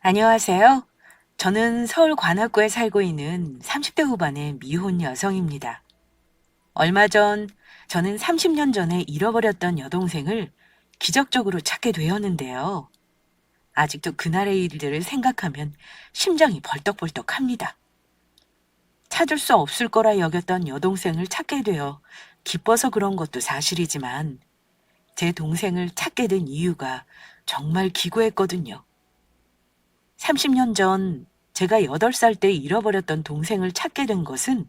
안녕하세요. 저는 서울 관악구에 살고 있는 30대 후반의 미혼 여성입니다. 얼마 전 저는 30년 전에 잃어버렸던 여동생을 기적적으로 찾게 되었는데요. 아직도 그날의 일들을 생각하면 심장이 벌떡벌떡 합니다. 찾을 수 없을 거라 여겼던 여동생을 찾게 되어 기뻐서 그런 것도 사실이지만 제 동생을 찾게 된 이유가 정말 기구했거든요. 30년 전 제가 8살 때 잃어버렸던 동생을 찾게 된 것은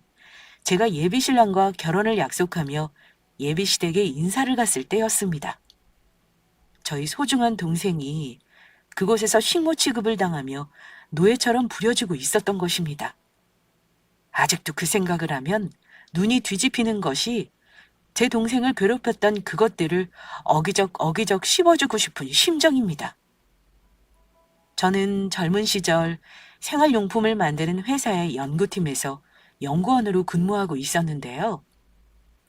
제가 예비신랑과 결혼을 약속하며 예비시댁에 인사를 갔을 때였습니다. 저희 소중한 동생이 그곳에서 식모 취급을 당하며 노예처럼 부려지고 있었던 것입니다. 아직도 그 생각을 하면 눈이 뒤집히는 것이 제 동생을 괴롭혔던 그것들을 어기적 씹어주고 싶은 심정입니다. 저는 젊은 시절 생활용품을 만드는 회사의 연구팀에서 연구원으로 근무하고 있었는데요.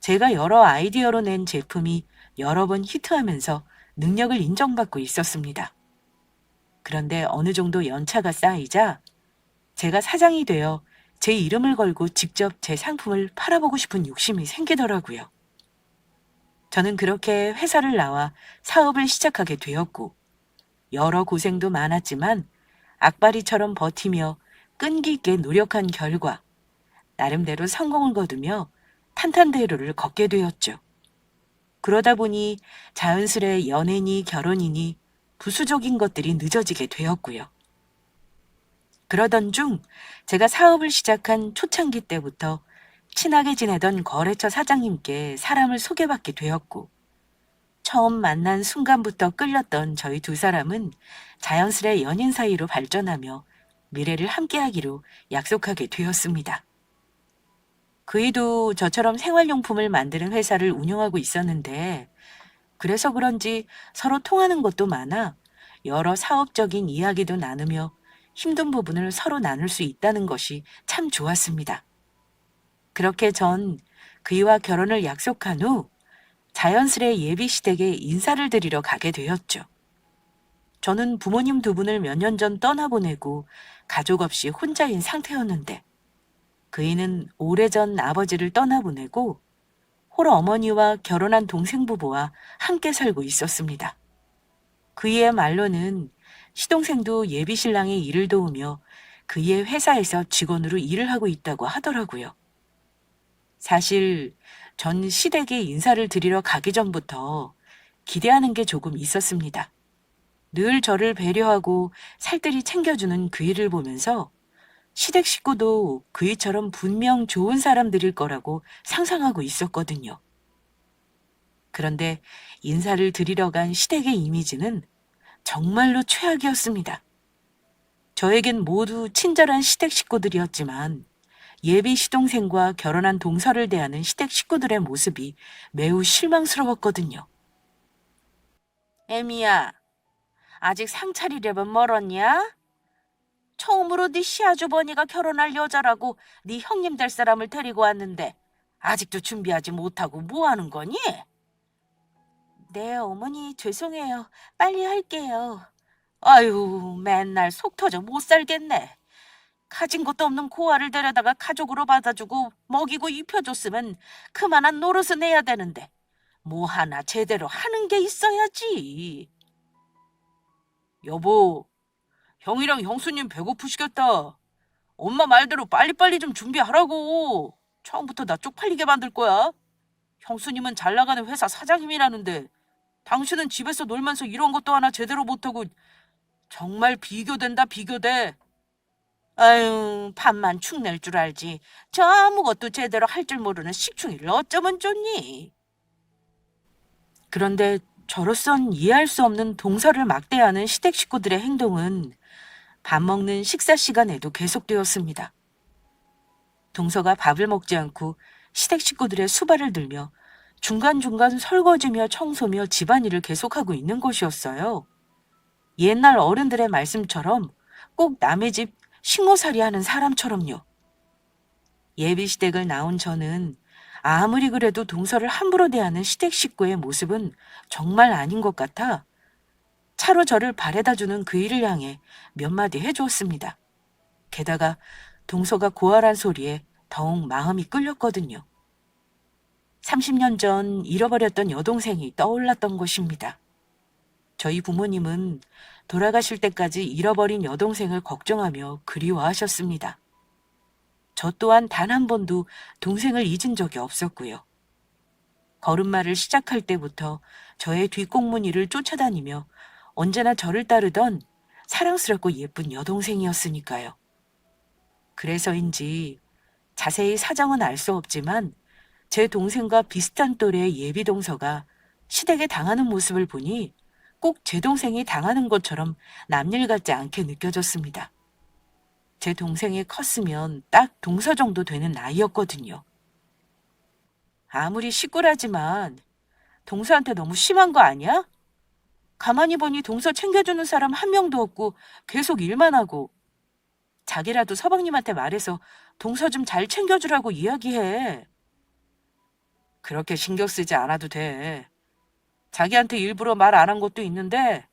제가 여러 아이디어로 낸 제품이 여러 번 히트하면서 능력을 인정받고 있었습니다. 그런데 어느 정도 연차가 쌓이자 제가 사장이 되어 제 이름을 걸고 직접 제 상품을 팔아보고 싶은 욕심이 생기더라고요. 저는 그렇게 회사를 나와 사업을 시작하게 되었고, 여러 고생도 많았지만 악바리처럼 버티며 끈기 있게 노력한 결과 나름대로 성공을 거두며 탄탄대로를 걷게 되었죠. 그러다 보니 자연스레 연애니 결혼이니 부수적인 것들이 늦어지게 되었고요. 그러던 중 제가 사업을 시작한 초창기 때부터 친하게 지내던 거래처 사장님께 사람을 소개받게 되었고, 처음 만난 순간부터 끌렸던 저희 두 사람은 자연스레 연인 사이로 발전하며 미래를 함께하기로 약속하게 되었습니다. 그이도 저처럼 생활용품을 만드는 회사를 운영하고 있었는데, 그래서 그런지 서로 통하는 것도 많아 여러 사업적인 이야기도 나누며 힘든 부분을 서로 나눌 수 있다는 것이 참 좋았습니다. 그렇게 전 그이와 결혼을 약속한 후 자연스레 예비시댁에 인사를 드리러 가게 되었죠. 저는 부모님 두 분을 몇 년 전 떠나보내고 가족 없이 혼자인 상태였는데, 그이는 오래전 아버지를 떠나보내고 홀 어머니와 결혼한 동생 부부와 함께 살고 있었습니다. 그이의 말로는 시동생도 예비신랑의 일을 도우며 그이의 회사에서 직원으로 일을 하고 있다고 하더라고요. 사실 전 시댁에 인사를 드리러 가기 전부터 기대하는 게 조금 있었습니다. 늘 저를 배려하고 살뜰히 챙겨주는 그이를 보면서 시댁 식구도 그이처럼 분명 좋은 사람들일 거라고 상상하고 있었거든요. 그런데 인사를 드리러 간 시댁의 이미지는 정말로 최악이었습니다. 저에겐 모두 친절한 시댁 식구들이었지만 예비 시동생과 결혼한 동서를 대하는 시댁 식구들의 모습이 매우 실망스러웠거든요. 애미야, 아직 상차리려면 멀었냐? 처음으로 네 시아주버니가 결혼할 여자라고 네 형님 될 사람을 데리고 왔는데 아직도 준비하지 못하고 뭐 하는 거니? 네, 어머니 죄송해요. 빨리 할게요. 아유, 맨날 속 터져 못 살겠네. 가진 것도 없는 고아를 데려다가 가족으로 받아주고 먹이고 입혀줬으면 그만한 노릇은 해야 되는데 뭐 하나 제대로 하는 게 있어야지. 여보, 형이랑 형수님 배고프시겠다. 엄마 말대로 빨리빨리 좀 준비하라고. 처음부터 나 쪽팔리게 만들 거야. 형수님은 잘 나가는 회사 사장님이라는데 당신은 집에서 놀면서 이런 것도 하나 제대로 못하고 정말 비교된다 비교돼. 아유, 밥만 축낼 줄 알지. 저 아무것도 제대로 할 줄 모르는 식충이를 어쩌면 좋니? 그런데 저로선 이해할 수 없는 동서를 막대하는 시댁 식구들의 행동은 밥 먹는 식사 시간에도 계속되었습니다. 동서가 밥을 먹지 않고 시댁 식구들의 수발을 들며 중간중간 설거지며 청소며 집안일을 계속하고 있는 것이었어요. 옛날 어른들의 말씀처럼 꼭 남의 집 식모살이 하는 사람처럼요. 예비시댁을 나온 저는 아무리 그래도 동서를 함부로 대하는 시댁 식구의 모습은 정말 아닌 것 같아 차로 저를 바래다주는 그 일을 향해 몇 마디 해주었습니다. 게다가 동서가 고아란 소리에 더욱 마음이 끌렸거든요. 30년 전 잃어버렸던 여동생이 떠올랐던 것입니다. 저희 부모님은 돌아가실 때까지 잃어버린 여동생을 걱정하며 그리워하셨습니다. 저 또한 단 한 번도 동생을 잊은 적이 없었고요. 걸음마를 시작할 때부터 저의 뒷꽁무니를 쫓아다니며 언제나 저를 따르던 사랑스럽고 예쁜 여동생이었으니까요. 그래서인지 자세히 사정은 알 수 없지만 제 동생과 비슷한 또래의 예비 동서가 시댁에 당하는 모습을 보니 꼭 제 동생이 당하는 것처럼 남일 같지 않게 느껴졌습니다. 제 동생이 컸으면 딱 동서 정도 되는 나이였거든요. 아무리 시꾸라지만 동서한테 너무 심한 거 아니야? 가만히 보니 동서 챙겨주는 사람 한 명도 없고 계속 일만 하고 자기라도 서방님한테 말해서 동서 좀 잘 챙겨주라고 이야기해. 그렇게 신경 쓰지 않아도 돼. 자기한테 일부러 말 안 한 것도 있는데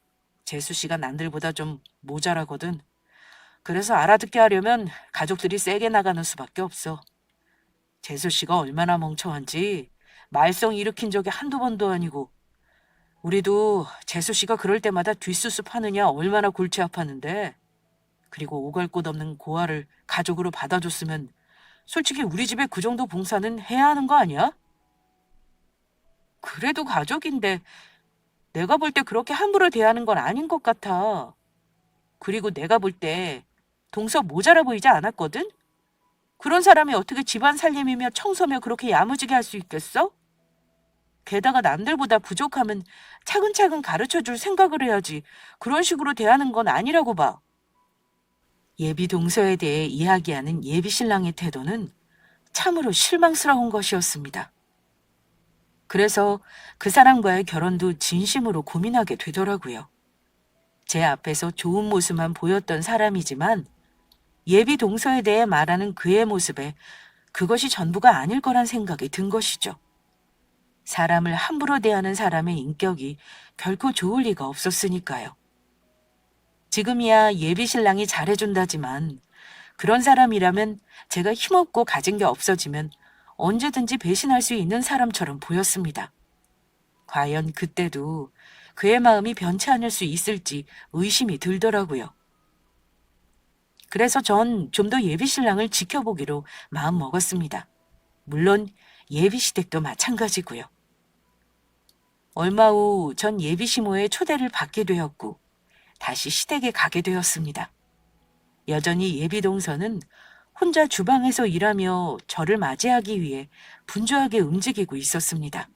재수 씨가 남들보다 좀 모자라거든. 그래서 알아듣게 하려면 가족들이 세게 나가는 수밖에 없어. 재수 씨가 얼마나 멍청한지 말썽 일으킨 적이 한두 번도 아니고 우리도 재수 씨가 그럴 때마다 뒷수습 하느냐 얼마나 골치 아팠는데 그리고 오갈 곳 없는 고아를 가족으로 받아줬으면 솔직히 우리 집에 그 정도 봉사는 해야 하는 거 아니야? 그래도 가족인데 내가 볼 때 그렇게 함부로 대하는 건 아닌 것 같아. 그리고 내가 볼 때 동서 모자라 보이지 않았거든? 그런 사람이 어떻게 집안 살림이며 청소며 그렇게 야무지게 할 수 있겠어? 게다가 남들보다 부족하면 차근차근 가르쳐줄 생각을 해야지 그런 식으로 대하는 건 아니라고 봐. 예비 동서에 대해 이야기하는 예비 신랑의 태도는 참으로 실망스러운 것이었습니다. 그래서 그 사람과의 결혼도 진심으로 고민하게 되더라고요. 제 앞에서 좋은 모습만 보였던 사람이지만 예비 동서에 대해 말하는 그의 모습에 그것이 전부가 아닐 거란 생각이 든 것이죠. 사람을 함부로 대하는 사람의 인격이 결코 좋을 리가 없었으니까요. 지금이야 예비 신랑이 잘해준다지만 그런 사람이라면 제가 힘없고 가진 게 없어지면 언제든지 배신할 수 있는 사람처럼 보였습니다. 과연 그때도 그의 마음이 변치 않을 수 있을지 의심이 들더라고요. 그래서 전 좀 더 예비 신랑을 지켜보기로 마음먹었습니다. 물론 예비 시댁도 마찬가지고요. 얼마 후 전 예비 시모의 초대를 받게 되었고 다시 시댁에 가게 되었습니다. 여전히 예비 동서는 혼자 주방에서 일하며 저를 맞이하기 위해 분주하게 움직이고 있었습니다.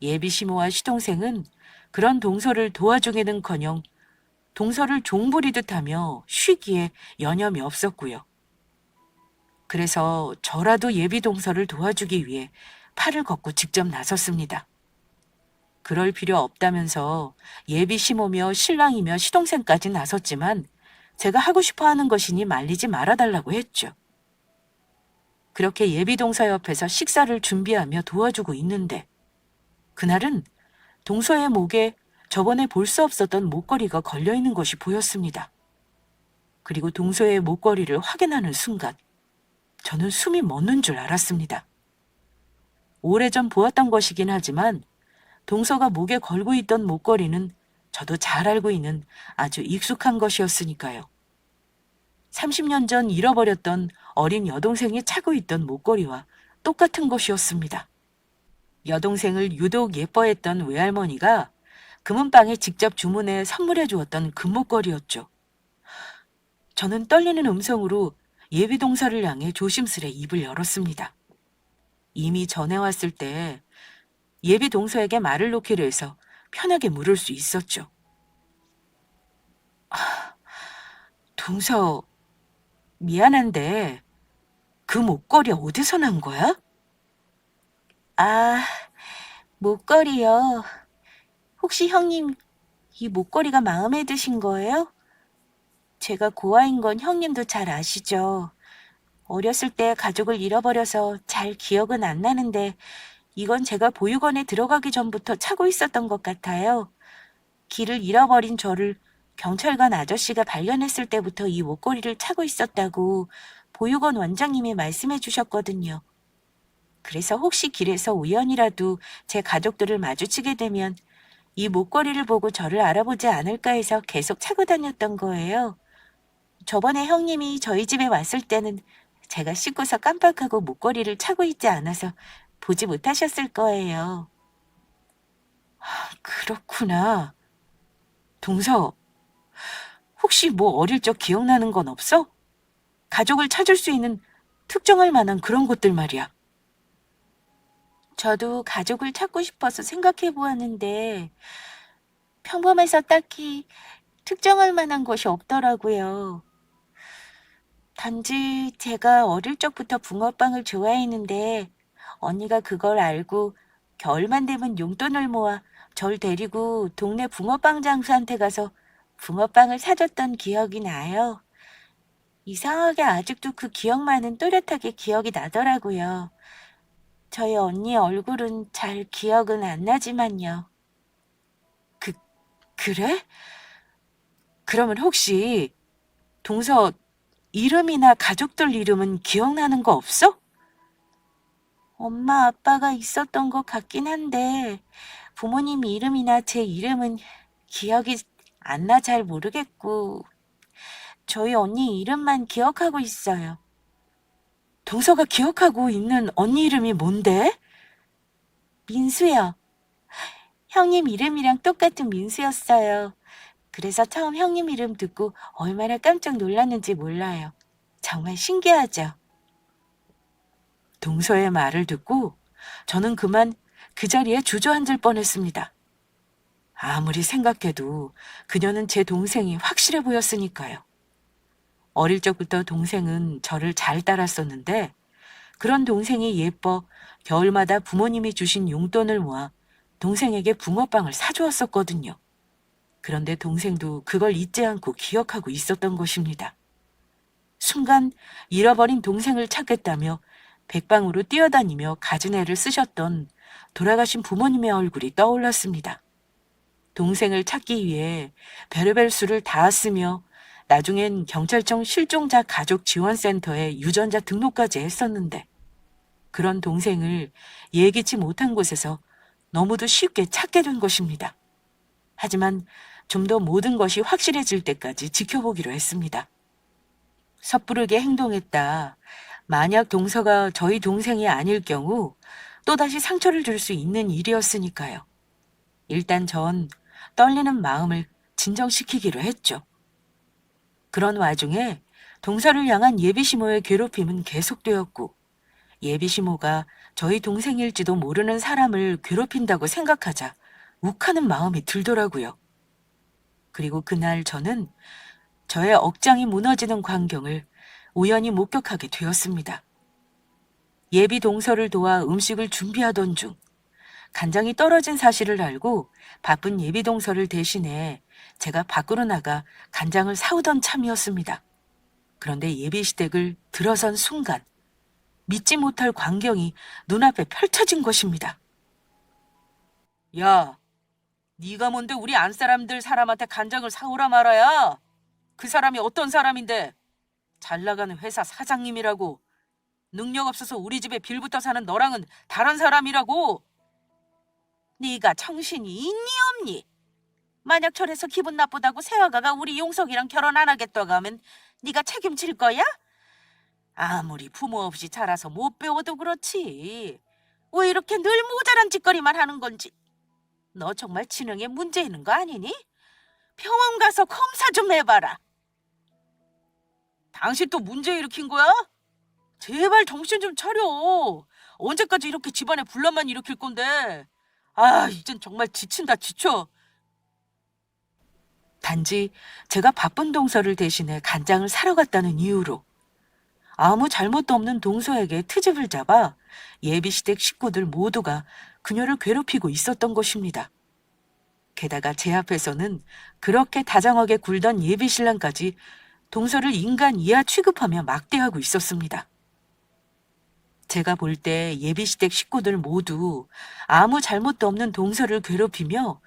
예비 시모와 시동생은 그런 동서를 도와주기는커녕 동서를 종부리듯 하며 쉬기에 여념이 없었고요. 그래서 저라도 예비 동서를 도와주기 위해 팔을 걷고 직접 나섰습니다. 그럴 필요 없다면서 예비 시모며 신랑이며 시동생까지 나섰지만 제가 하고 싶어 하는 것이니 말리지 말아달라고 했죠. 그렇게 예비 동서 옆에서 식사를 준비하며 도와주고 있는데 그날은 동서의 목에 저번에 볼 수 없었던 목걸이가 걸려있는 것이 보였습니다. 그리고 동서의 목걸이를 확인하는 순간 저는 숨이 멎는 줄 알았습니다. 오래전 보았던 것이긴 하지만 동서가 목에 걸고 있던 목걸이는 저도 잘 알고 있는 아주 익숙한 것이었으니까요. 30년 전 잃어버렸던 어린 여동생이 차고 있던 목걸이와 똑같은 것이었습니다. 여동생을 유독 예뻐했던 외할머니가 금은방에 직접 주문해 선물해 주었던 금목걸이였죠. 저는 떨리는 음성으로 예비 동서를 향해 조심스레 입을 열었습니다. 이미 전해왔을 때 예비 동서에게 말을 놓기로 해서 편하게 물을 수 있었죠. 동서, 미안한데 그 목걸이 어디서 난 거야? 아, 목걸이요. 혹시 형님 이 목걸이가 마음에 드신 거예요? 제가 고아인 건 형님도 잘 아시죠. 어렸을 때 가족을 잃어버려서 잘 기억은 안 나는데 이건 제가 보육원에 들어가기 전부터 차고 있었던 것 같아요. 길을 잃어버린 저를 경찰관 아저씨가 발견했을 때부터 이 목걸이를 차고 있었다고 보육원 원장님이 말씀해 주셨거든요. 그래서 혹시 길에서 우연이라도 제 가족들을 마주치게 되면 이 목걸이를 보고 저를 알아보지 않을까 해서 계속 차고 다녔던 거예요. 저번에 형님이 저희 집에 왔을 때는 제가 씻고서 깜빡하고 목걸이를 차고 있지 않아서 보지 못하셨을 거예요. 그렇구나. 동서, 혹시 뭐 어릴 적 기억나는 건 없어? 가족을 찾을 수 있는 특정할 만한 그런 것들 말이야. 저도 가족을 찾고 싶어서 생각해 보았는데 평범해서 딱히 특정할 만한 것이 없더라고요. 단지 제가 어릴 적부터 붕어빵을 좋아했는데 언니가 그걸 알고 겨울만 되면 용돈을 모아 절 데리고 동네 붕어빵 장수한테 가서 붕어빵을 사줬던 기억이 나요. 이상하게 아직도 그 기억만은 또렷하게 기억이 나더라고요. 저희 언니 얼굴은 잘 기억은 안 나지만요. 그, 그래? 그러면 혹시 동서 이름이나 가족들 이름은 기억나는 거 없어? 엄마, 아빠가 있었던 것 같긴 한데 부모님 이름이나 제 이름은 기억이 안 나 잘 모르겠고 저희 언니 이름만 기억하고 있어요. 동서가 기억하고 있는 언니 이름이 뭔데? 민수요. 형님 이름이랑 똑같은 민수였어요. 그래서 처음 형님 이름 듣고 얼마나 깜짝 놀랐는지 몰라요. 정말 신기하죠. 동서의 말을 듣고 저는 그만 그 자리에 주저앉을 뻔했습니다. 아무리 생각해도 그녀는 제 동생이 확실해 보였으니까요. 어릴 적부터 동생은 저를 잘 따랐었는데 그런 동생이 예뻐 겨울마다 부모님이 주신 용돈을 모아 동생에게 붕어빵을 사주었었거든요. 그런데 동생도 그걸 잊지 않고 기억하고 있었던 것입니다. 순간 잃어버린 동생을 찾겠다며 백방으로 뛰어다니며 갖은 애를 쓰셨던 돌아가신 부모님의 얼굴이 떠올랐습니다. 동생을 찾기 위해 별의별 수를 다 쓰며 나중엔 경찰청 실종자 가족 지원센터에 유전자 등록까지 했었는데 그런 동생을 예기치 못한 곳에서 너무도 쉽게 찾게 된 것입니다. 하지만 좀 더 모든 것이 확실해질 때까지 지켜보기로 했습니다. 섣부르게 행동했다. 만약 동서가 저희 동생이 아닐 경우 또다시 상처를 줄 수 있는 일이었으니까요. 일단 전 떨리는 마음을 진정시키기로 했죠. 그런 와중에 동서를 향한 예비시모의 괴롭힘은 계속되었고 예비시모가 저희 동생일지도 모르는 사람을 괴롭힌다고 생각하자 욱하는 마음이 들더라고요. 그리고 그날 저는 저의 억장이 무너지는 광경을 우연히 목격하게 되었습니다. 예비 동서를 도와 음식을 준비하던 중 간장이 떨어진 사실을 알고 바쁜 예비 동서를 대신해 제가 밖으로 나가 간장을 사오던 참이었습니다. 그런데 예비 시댁을 들어선 순간 믿지 못할 광경이 눈앞에 펼쳐진 것입니다. 야, 네가 뭔데 우리 안사람들 사람한테 간장을 사오라 말아야? 그 사람이 어떤 사람인데? 잘 나가는 회사 사장님이라고. 능력 없어서 우리 집에 빌붙어 사는 너랑은 다른 사람이라고. 네가 정신이 있니 없니? 만약 저래서 기분 나쁘다고 새아가가 우리 용석이랑 결혼 안 하겠다고 하면 네가 책임질 거야? 아무리 부모 없이 자라서 못 배워도 그렇지. 왜 이렇게 늘 모자란 짓거리만 하는 건지. 너 정말 지능에 문제 있는 거 아니니? 병원 가서 검사 좀 해봐라. 당신 또 문제 일으킨 거야? 제발 정신 좀 차려. 언제까지 이렇게 집안에 분란만 일으킬 건데. 아, 이젠 정말 지친다 지쳐. 단지 제가 바쁜 동서를 대신해 간장을 사러 갔다는 이유로 아무 잘못도 없는 동서에게 트집을 잡아 예비시댁 식구들 모두가 그녀를 괴롭히고 있었던 것입니다. 게다가 제 앞에서는 그렇게 다정하게 굴던 예비신랑까지 동서를 인간 이하 취급하며 막대하고 있었습니다. 제가 볼 때 예비시댁 식구들 모두 아무 잘못도 없는 동서를 괴롭히며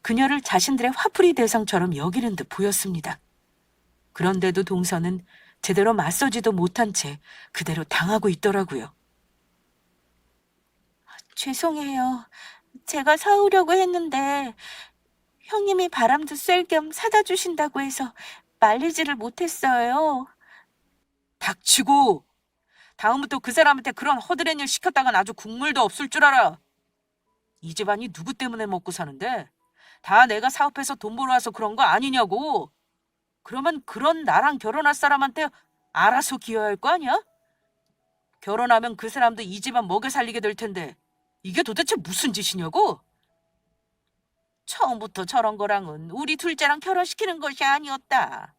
그녀를 자신들의 화풀이 대상처럼 여기는 듯 보였습니다. 그런데도 동서는 제대로 맞서지도 못한 채 그대로 당하고 있더라고요. 죄송해요. 제가 사오려고 했는데 형님이 바람도 쐴 겸 사다 주신다고 해서 말리지를 못했어요. 닥치고! 다음부터 그 사람한테 그런 허드렛 일 시켰다간 아주 국물도 없을 줄 알아. 이 집안이 누구 때문에 먹고 사는데? 다 내가 사업해서 돈 벌어와서 그런 거 아니냐고. 그러면 그런 나랑 결혼할 사람한테 알아서 기여할 거 아니야? 결혼하면 그 사람도 이 집안 먹여 살리게 될 텐데 이게 도대체 무슨 짓이냐고? 처음부터 저런 거랑은 우리 둘째랑 결혼시키는 것이 아니었다.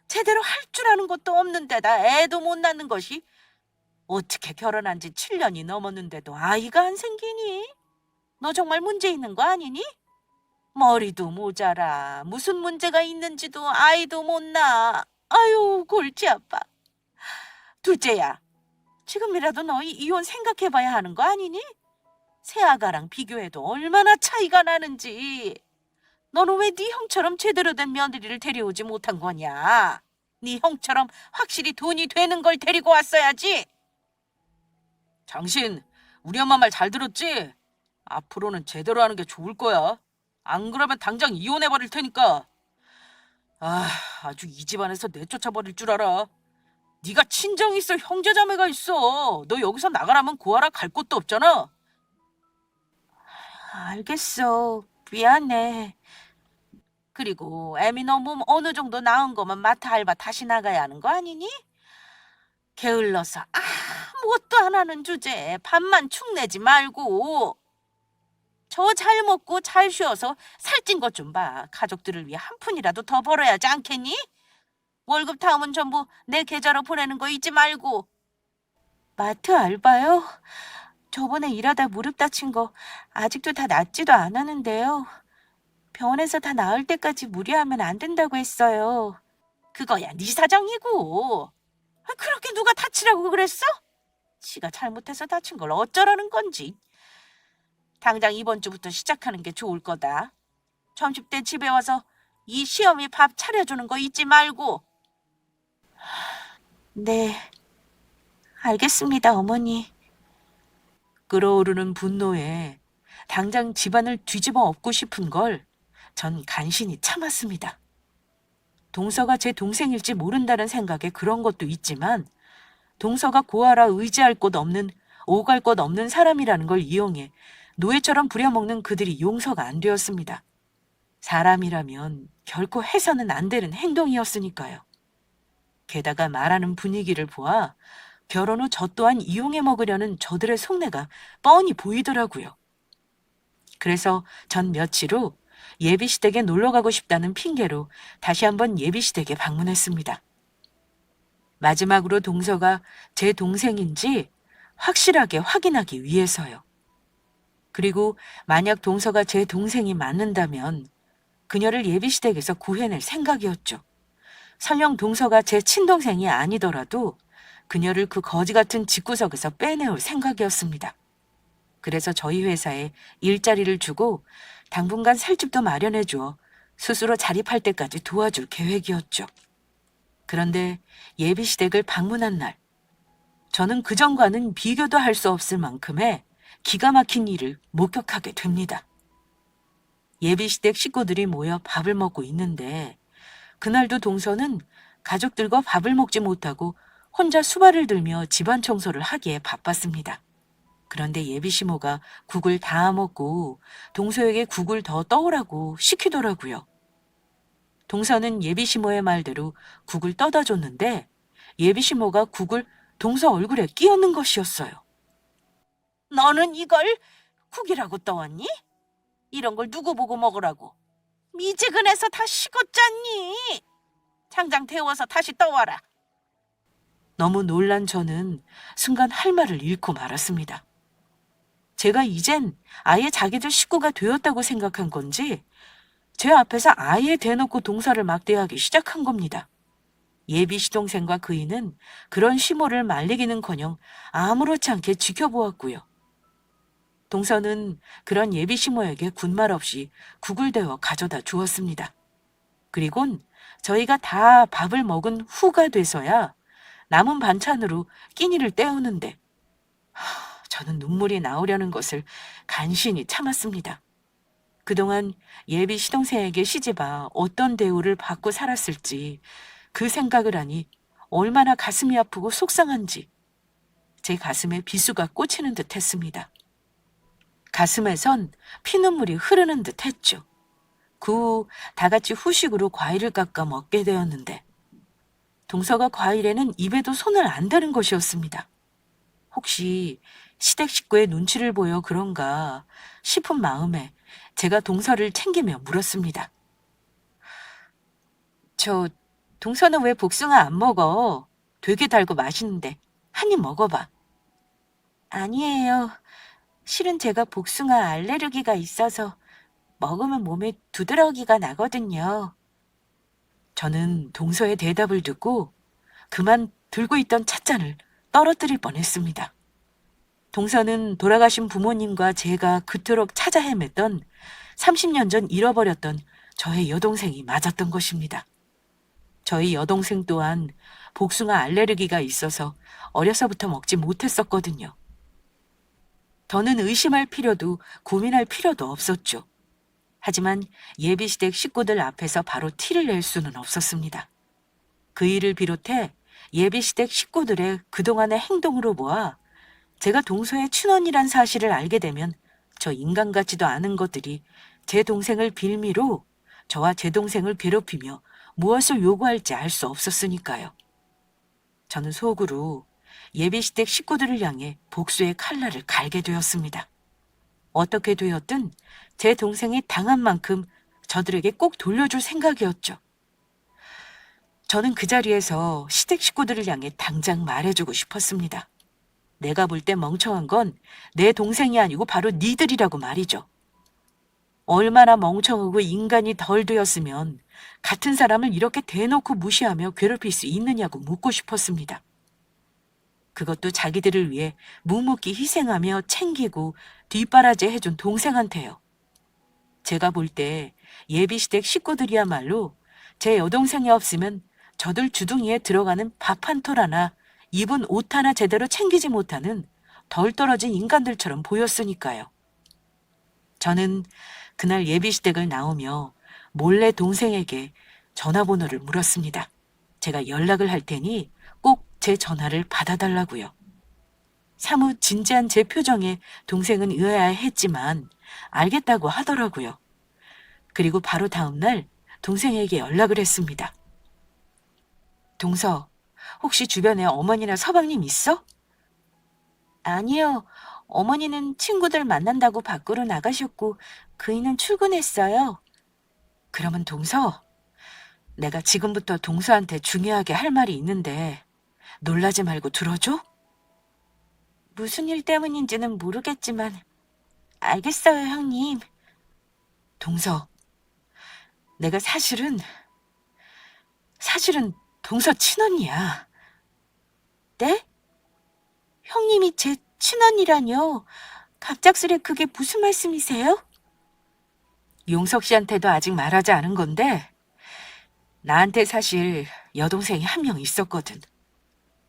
제대로 할 줄 아는 것도 없는데다 애도 못 낳는 것이 어떻게 결혼한 지 7년이 넘었는데도 아이가 안 생기니? 너 정말 문제 있는 거 아니니? 머리도 모자라. 무슨 문제가 있는지도 아이도 못 낳아. 아유, 골치 아파. 둘째야, 지금이라도 너희 이혼 생각해봐야 하는 거 아니니? 새아가랑 비교해도 얼마나 차이가 나는지. 너는 왜 네 형처럼 제대로 된 며느리를 데려오지 못한 거냐? 네 형처럼 확실히 돈이 되는 걸 데리고 왔어야지. 당신 우리 엄마 말 잘 들었지? 앞으로는 제대로 하는 게 좋을 거야. 안 그러면 당장 이혼해버릴 테니까. 아주 이 집안에서 내쫓아버릴 줄 알아. 네가 친정 있어, 형제자매가 있어. 너 여기서 나가라면 구하라 갈 곳도 없잖아. 알겠어. 미안해. 그리고 애미 너 몸 어느 정도 나은 거면 마트 알바 다시 나가야 하는 거 아니니? 게을러서 아무것도 안 하는 주제에 밥만 축내지 말고. 저 잘 먹고 잘 쉬어서 살찐 것 좀 봐. 가족들을 위해 한 푼이라도 더 벌어야 하지 않겠니? 월급 다음은 전부 내 계좌로 보내는 거 잊지 말고. 마트 알바요? 저번에 일하다 무릎 다친 거 아직도 다 낫지도 않았는데요. 병원에서 다 나을 때까지 무리하면 안 된다고 했어요. 그거야 네 사정이고. 그렇게 누가 다치라고 그랬어? 지가 잘못해서 다친 걸 어쩌라는 건지. 당장 이번 주부터 시작하는 게 좋을 거다. 점심때 집에 와서 이 시어미 밥 차려주는 거 잊지 말고. 네, 알겠습니다, 어머니. 끓어오르는 분노에 당장 집안을 뒤집어 엎고 싶은 걸 전 간신히 참았습니다. 동서가 제 동생일지 모른다는 생각에 그런 것도 있지만 동서가 고아라 의지할 곳 없는, 오갈 곳 없는 사람이라는 걸 이용해 노예처럼 부려먹는 그들이 용서가 안 되었습니다. 사람이라면 결코 해서는 안 되는 행동이었으니까요. 게다가 말하는 분위기를 보아 결혼 후 저 또한 이용해 먹으려는 저들의 속내가 뻔히 보이더라고요. 그래서 전 며칠 후 예비시댁에 놀러 가고 싶다는 핑계로 다시 한번 예비시댁에 방문했습니다. 마지막으로 동서가 제 동생인지 확실하게 확인하기 위해서요. 그리고 만약 동서가 제 동생이 맞는다면 그녀를 예비시댁에서 구해낼 생각이었죠. 설령 동서가 제 친동생이 아니더라도 그녀를 그 거지 같은 집구석에서 빼내올 생각이었습니다. 그래서 저희 회사에 일자리를 주고 당분간 살 집도 마련해 주어 스스로 자립할 때까지 도와줄 계획이었죠. 그런데 예비시댁을 방문한 날, 저는 그전과는 비교도 할 수 없을 만큼의 기가 막힌 일을 목격하게 됩니다. 예비시댁 식구들이 모여 밥을 먹고 있는데 그날도 동서는 가족들과 밥을 먹지 못하고 혼자 수발을 들며 집안 청소를 하기에 바빴습니다. 그런데 예비시모가 국을 다 먹고 동서에게 국을 더 떠오라고 시키더라고요. 동서는 예비시모의 말대로 국을 떠다 줬는데 예비시모가 국을 동서 얼굴에 끼얹는 것이었어요. 너는 이걸 국이라고 떠왔니? 이런 걸 누구 보고 먹으라고? 미지근해서 다 식었잖니? 당장 데워서 다시 떠와라. 너무 놀란 저는 순간 할 말을 잃고 말았습니다. 제가 이젠 아예 자기들 식구가 되었다고 생각한 건지 제 앞에서 아예 대놓고 동서를 막대하기 시작한 겁니다. 예비 시동생과 그이는 그런 시모를 말리기는커녕 아무렇지 않게 지켜보았고요. 동서는 그런 예비 시모에게 군말 없이 국을 데워 가져다 주었습니다. 그리곤 저희가 다 밥을 먹은 후가 돼서야 남은 반찬으로 끼니를 때우는데 저는 눈물이 나오려는 것을 간신히 참았습니다. 그동안 예비 시동생에게 시집아 어떤 대우를 받고 살았을지 그 생각을 하니 얼마나 가슴이 아프고 속상한지 제 가슴에 비수가 꽂히는 듯 했습니다. 가슴에선 피눈물이 흐르는 듯 했죠. 그 후 다 같이 후식으로 과일을 깎아 먹게 되었는데 동서가 과일에는 입에도 손을 안 대는 것이었습니다. 혹시 시댁 식구의 눈치를 보여 그런가 싶은 마음에 제가 동서를 챙기며 물었습니다. 저 동서는 왜 복숭아 안 먹어? 되게 달고 맛있는데 한 입 먹어봐. 아니에요. 실은 제가 복숭아 알레르기가 있어서 먹으면 몸에 두드러기가 나거든요. 저는 동서의 대답을 듣고 그만 들고 있던 찻잔을 떨어뜨릴 뻔했습니다. 동서는 돌아가신 부모님과 제가 그토록 찾아 헤맸던 30년 전 잃어버렸던 저의 여동생이 맞았던 것입니다. 저희 여동생 또한 복숭아 알레르기가 있어서 어려서부터 먹지 못했었거든요. 더는 의심할 필요도 고민할 필요도 없었죠. 하지만 예비시댁 식구들 앞에서 바로 티를 낼 수는 없었습니다. 그 일을 비롯해 예비시댁 식구들의 그동안의 행동으로 보아 제가 동서의 친언니란 사실을 알게 되면 저 인간 같지도 않은 것들이 제 동생을 빌미로 저와 제 동생을 괴롭히며 무엇을 요구할지 알 수 없었으니까요. 저는 속으로 예비시댁 식구들을 향해 복수의 칼날을 갈게 되었습니다. 어떻게 되었든 제 동생이 당한 만큼 저들에게 꼭 돌려줄 생각이었죠. 저는 그 자리에서 시댁 식구들을 향해 당장 말해주고 싶었습니다. 내가 볼 때 멍청한 건 내 동생이 아니고 바로 니들이라고 말이죠. 얼마나 멍청하고 인간이 덜 되었으면 같은 사람을 이렇게 대놓고 무시하며 괴롭힐 수 있느냐고 묻고 싶었습니다. 그것도 자기들을 위해 묵묵히 희생하며 챙기고 뒷바라지 해준 동생한테요. 제가 볼 때 예비시댁 식구들이야말로 제 여동생이 없으면 저들 주둥이에 들어가는 밥 한 톨 하나, 입은 옷 하나 제대로 챙기지 못하는 덜 떨어진 인간들처럼 보였으니까요. 저는 그날 예비시댁을 나오며 몰래 동생에게 전화번호를 물었습니다. 제가 연락을 할 테니 꼭 제 전화를 받아달라고요. 사뭇 진지한 제 표정에 동생은 의아해했지만 알겠다고 하더라고요. 그리고 바로 다음 날 동생에게 연락을 했습니다. 동서, 혹시 주변에 어머니나 서방님 있어? 아니요. 어머니는 친구들 만난다고 밖으로 나가셨고 그이는 출근했어요. 그러면 동서, 내가 지금부터 동서한테 중요하게 할 말이 있는데 놀라지 말고 들어줘? 무슨 일 때문인지는 모르겠지만 알겠어요, 형님. 동서, 내가 사실은 동서 친언니야. 네? 형님이 제 친언니라뇨? 갑작스레 그게 무슨 말씀이세요? 용석 씨한테도 아직 말하지 않은 건데 나한테 사실 여동생이 한 명 있었거든.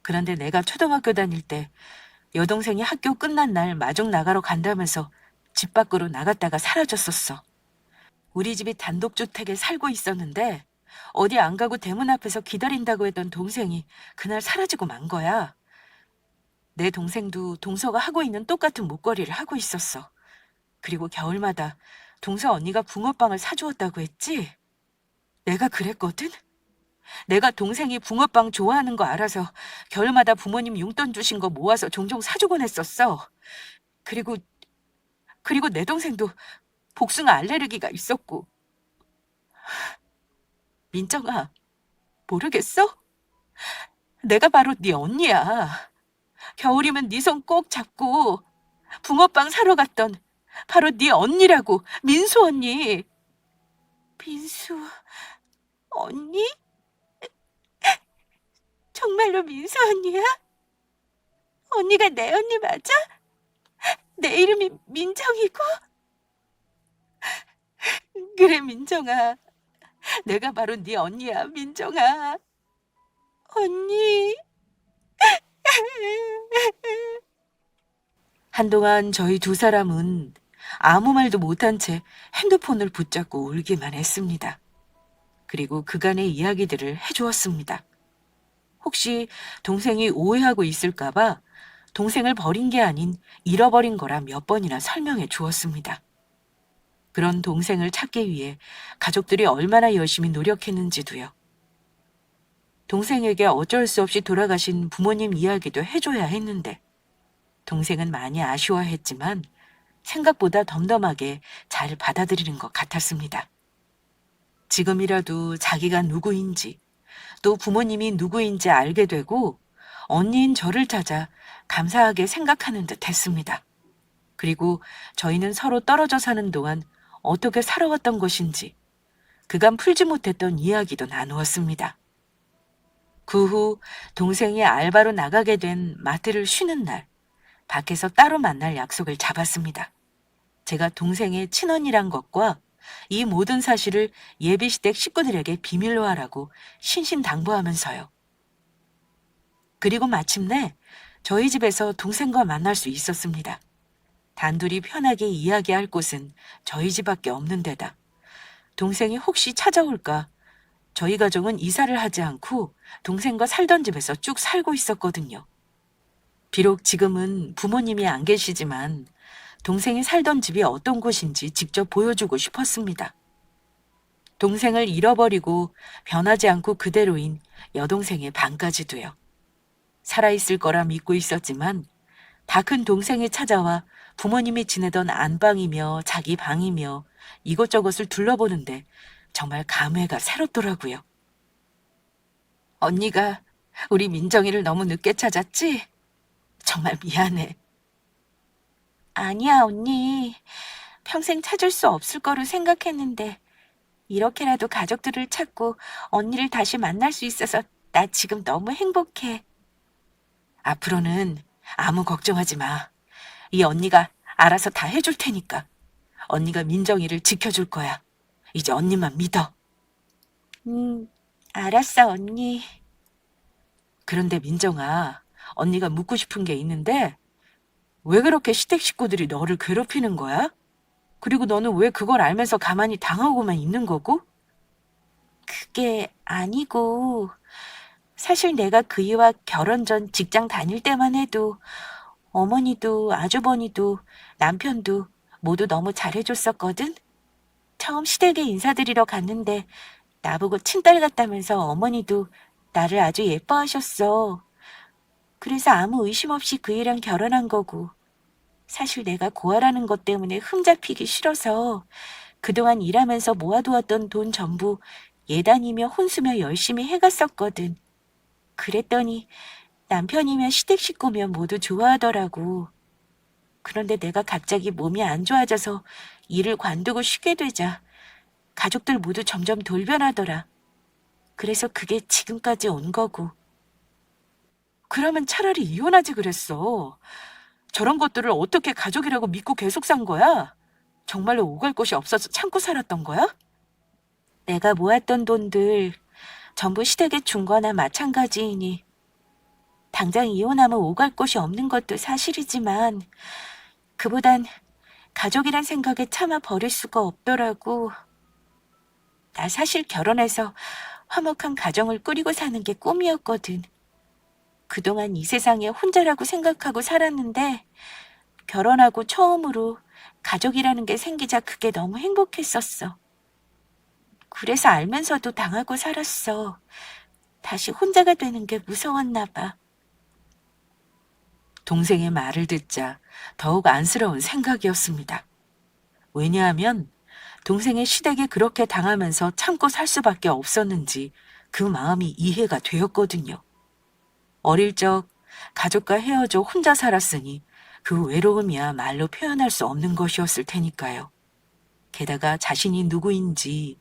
그런데 내가 초등학교 다닐 때 여동생이 학교 끝난 날 마중 나가러 간다면서 집 밖으로 나갔다가 사라졌었어. 우리 집이 단독주택에 살고 있었는데 어디 안 가고 대문 앞에서 기다린다고 했던 동생이 그날 사라지고 만 거야. 내 동생도 동서가 하고 있는 똑같은 목걸이를 하고 있었어. 그리고 겨울마다 동서 언니가 붕어빵을 사주었다고 했지? 내가 그랬거든? 내가 동생이 붕어빵 좋아하는 거 알아서 겨울마다 부모님 용돈 주신 거 모아서 종종 사주곤 했었어. 그리고 내 동생도 복숭아 알레르기가 있었고. 민정아, 모르겠어? 내가 바로 네 언니야. 겨울이면 네 손 꼭 잡고 붕어빵 사러 갔던 바로 네 언니라고, 민수 언니. 민수 언니? 정말로 민수 언니야? 언니가 내 언니 맞아? 내 이름이 민정이고? 그래, 민정아. 내가 바로 네 언니야, 민정아. 언니. 한동안 저희 두 사람은 아무 말도 못한 채 핸드폰을 붙잡고 울기만 했습니다. 그리고 그간의 이야기들을 해주었습니다. 혹시 동생이 오해하고 있을까봐 동생을 버린 게 아닌 잃어버린 거라 몇 번이나 설명해 주었습니다. 그런 동생을 찾기 위해 가족들이 얼마나 열심히 노력했는지도요. 동생에게 어쩔 수 없이 돌아가신 부모님 이야기도 해줘야 했는데 동생은 많이 아쉬워했지만 생각보다 덤덤하게 잘 받아들이는 것 같았습니다. 지금이라도 자기가 누구인지 또 부모님이 누구인지 알게 되고 언니인 저를 찾아 감사하게 생각하는 듯 했습니다. 그리고 저희는 서로 떨어져 사는 동안 어떻게 살아왔던 것인지 그간 풀지 못했던 이야기도 나누었습니다. 그 후 동생이 알바로 나가게 된 마트를 쉬는 날 밖에서 따로 만날 약속을 잡았습니다. 제가 동생의 친언니란 것과 이 모든 사실을 예비시댁 식구들에게 비밀로 하라고 신신당부하면서요. 그리고 마침내 저희 집에서 동생과 만날 수 있었습니다. 단둘이 편하게 이야기할 곳은 저희 집밖에 없는 데다 동생이 혹시 찾아올까 저희 가족은 이사를 하지 않고 동생과 살던 집에서 쭉 살고 있었거든요. 비록 지금은 부모님이 안 계시지만 동생이 살던 집이 어떤 곳인지 직접 보여주고 싶었습니다. 동생을 잃어버리고 변하지 않고 그대로인 여동생의 방까지도요. 살아있을 거라 믿고 있었지만 다 큰 동생이 찾아와 부모님이 지내던 안방이며 자기 방이며 이것저것을 둘러보는데 정말 감회가 새롭더라고요. 언니가 우리 민정이를 너무 늦게 찾았지? 정말 미안해. 아니야, 언니. 평생 찾을 수 없을 거로 생각했는데 이렇게라도 가족들을 찾고 언니를 다시 만날 수 있어서 나 지금 너무 행복해. 앞으로는 아무 걱정하지 마. 이 언니가 알아서 다 해줄 테니까. 언니가 민정이를 지켜줄 거야. 이제 언니만 믿어. 알았어, 언니. 그런데 민정아, 언니가 묻고 싶은 게 있는데 왜 그렇게 시댁 식구들이 너를 괴롭히는 거야? 그리고 너는 왜 그걸 알면서 가만히 당하고만 있는 거고? 그게 아니고 사실 내가 그이와 결혼 전 직장 다닐 때만 해도 어머니도 아주버니도 남편도 모두 너무 잘해줬었거든? 처음 시댁에 인사드리러 갔는데 나보고 친딸 같다면서 어머니도 나를 아주 예뻐하셨어. 그래서 아무 의심 없이 그이랑 결혼한 거고 사실 내가 고아라는 것 때문에 흠잡히기 싫어서 그동안 일하면서 모아두었던 돈 전부 예단이며 혼수며 열심히 해갔었거든. 그랬더니 남편이며 시댁 식구며 모두 좋아하더라고. 그런데 내가 갑자기 몸이 안 좋아져서 일을 관두고 쉬게 되자 가족들 모두 점점 돌변하더라. 그래서 그게 지금까지 온 거고. 그러면 차라리 이혼하지 그랬어. 저런 것들을 어떻게 가족이라고 믿고 계속 산 거야? 정말로 오갈 곳이 없어서 참고 살았던 거야? 내가 모았던 돈들 전부 시댁에 준 거나 마찬가지이니 당장 이혼하면 오갈 곳이 없는 것도 사실이지만 그보단 가족이란 생각에 참아 버릴 수가 없더라고. 나 사실 결혼해서 화목한 가정을 꾸리고 사는 게 꿈이었거든. 그동안 이 세상에 혼자라고 생각하고 살았는데 결혼하고 처음으로 가족이라는 게 생기자 그게 너무 행복했었어. 그래서 알면서도 당하고 살았어. 다시 혼자가 되는 게 무서웠나 봐. 동생의 말을 듣자 더욱 안쓰러운 생각이었습니다. 왜냐하면 동생의 시댁에 그렇게 당하면서 참고 살 수밖에 없었는지 그 마음이 이해가 되었거든요. 어릴 적 가족과 헤어져 혼자 살았으니 그 외로움이야 말로 표현할 수 없는 것이었을 테니까요. 게다가 자신이 누구인지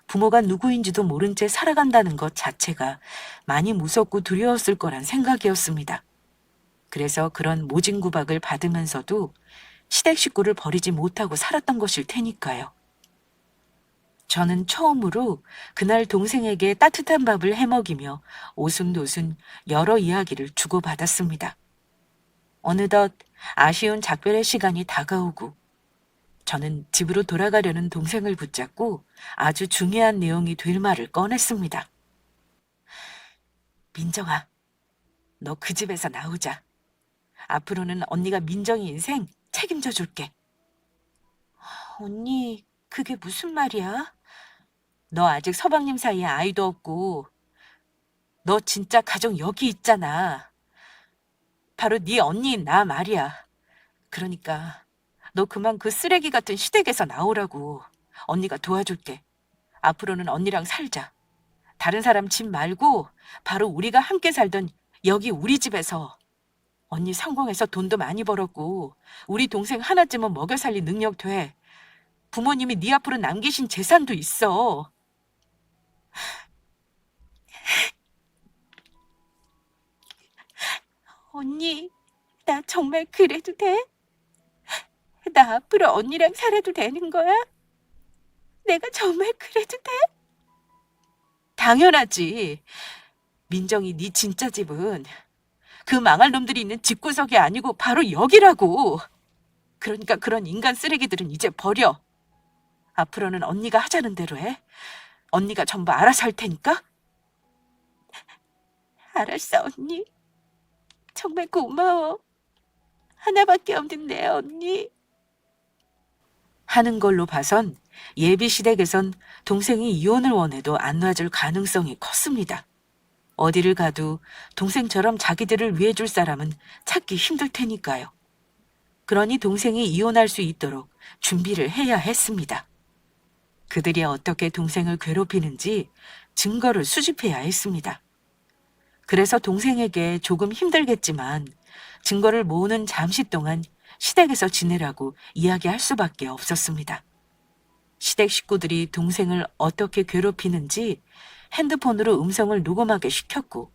부모가 누구인지도 모른 채 살아간다는 것 자체가 많이 무섭고 두려웠을 거란 생각이었습니다. 그래서 그런 모진구박을 받으면서도 시댁 식구를 버리지 못하고 살았던 것일 테니까요. 저는 처음으로 그날 동생에게 따뜻한 밥을 해먹이며 오순도순 여러 이야기를 주고받았습니다. 어느덧 아쉬운 작별의 시간이 다가오고 저는 집으로 돌아가려는 동생을 붙잡고 아주 중요한 내용이 될 말을 꺼냈습니다. 민정아, 너 그 집에서 나오자. 앞으로는 언니가 민정이 인생 책임져 줄게. 언니, 그게 무슨 말이야? 너 아직 서방님 사이에 아이도 없고 너 진짜 가정 여기 있잖아. 바로 네 언니인 나 말이야. 그러니까 너 그만 그 쓰레기 같은 시댁에서 나오라고. 언니가 도와줄게. 앞으로는 언니랑 살자. 다른 사람 집 말고 바로 우리가 함께 살던 여기 우리 집에서. 언니 성공해서 돈도 많이 벌었고 우리 동생 하나쯤은 먹여 살릴 능력 돼. 부모님이 네 앞으로 남기신 재산도 있어. 언니, 나 정말 그래도 돼? 나 앞으로 언니랑 살아도 되는 거야? 내가 정말 그래도 돼? 당연하지. 민정이 네 진짜 집은 그 망할 놈들이 있는 집구석이 아니고 바로 여기라고. 그러니까 그런 인간 쓰레기들은 이제 버려. 앞으로는 언니가 하자는 대로 해. 언니가 전부 알아서 할 테니까. 알았어, 언니. 정말 고마워. 하나밖에 없는 내 언니. 하는 걸로 봐선 예비 시댁에선 동생이 이혼을 원해도 안 놔줄 가능성이 컸습니다. 어디를 가도 동생처럼 자기들을 위해 줄 사람은 찾기 힘들 테니까요. 그러니 동생이 이혼할 수 있도록 준비를 해야 했습니다. 그들이 어떻게 동생을 괴롭히는지 증거를 수집해야 했습니다. 그래서 동생에게 조금 힘들겠지만 증거를 모으는 잠시 동안 시댁에서 지내라고 이야기할 수밖에 없었습니다. 시댁 식구들이 동생을 어떻게 괴롭히는지 핸드폰으로 음성을 녹음하게 시켰고